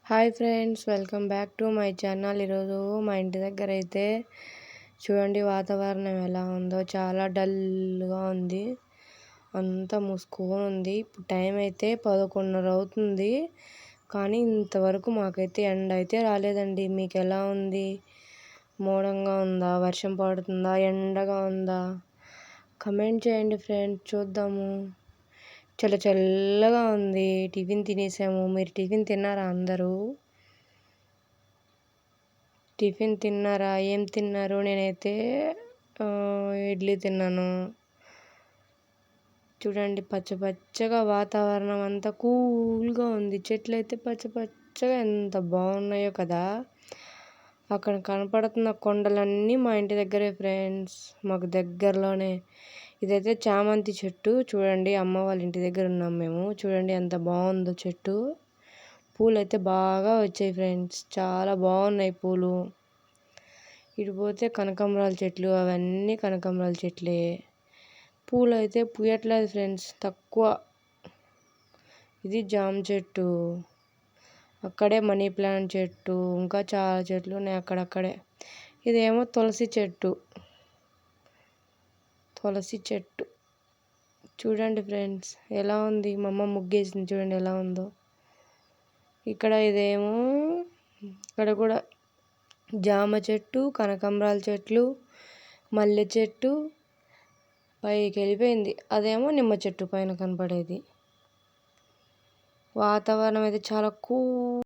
Hi friends, welcome back to my channel. ఈరోజు మా ఇంటి దగ్గర అయితే చూడండి వాతావరణం ఎలా ఉందో. చాలా డల్గా ఉంది, అంతా మూసుకొని ఉంది. ఇప్పుడు టైం అయితే 11:30 అవుతుంది, కానీ ఇంతవరకు మాకైతే ఎండ అయితే రాలేదండి. మీకు ఎలా ఉంది? మోడంగా ఉందా? వర్షం పడుతుందా? ఎండగా ఉందా? కమెంట్ చేయండి ఫ్రెండ్స్, చూద్దాము. చాలా చల్లగా ఉంది. టిఫిన్ తినేసాము. మీరు టిఫిన్ తిన్నారా? అందరూ టిఫిన్ తిన్నారా? ఏం తిన్నారు? నేనైతే ఇడ్లీ తిన్నాను. చూడండి, పచ్చగా వాతావరణం అంతా కూల్గా ఉంది. చెట్లు అయితే పచ్చగా ఎంత బాగున్నాయో కదా. అక్కడ కనపడుతున్న కొండలన్నీ మా ఇంటి దగ్గరే ఫ్రెండ్స్, మాకు దగ్గరలోనే. ఇదైతే చామంతి చెట్టు. చూడండి, అమ్మ వాళ్ళ ఇంటి దగ్గర ఉన్నాం మేము. చూడండి ఎంత బాగుందో చెట్టు. పూలు అయితే బాగా వచ్చాయి ఫ్రెండ్స్, చాలా బాగున్నాయి పూలు. ఇటు పోతే కనకాంబరాల చెట్లు, అవన్నీ కనకాంబరాల చెట్లే. పూలు అయితే పూయట్లేదు ఫ్రెండ్స్, తక్కువ. ఇది జామ చెట్టు, అక్కడే మనీ ప్లాంట్ చెట్టు, ఇంకా చాలా చెట్లు ఉన్నాయి అక్కడక్కడే. ఇదేమో తులసి చెట్టు. చూడండి ఫ్రెండ్స్ ఎలా ఉంది. మా అమ్మ ముగ్గేసింది, చూడండి ఎలా ఉందో. ఇక్కడ కూడా జామ చెట్టు, కనకాంబరాల చెట్లు, మల్లె చెట్టు, పైకి వెళ్ళిపోయింది. అదేమో నిమ్మ చెట్టు పైన కనపడేది. వాతావరణం అయితే చాలా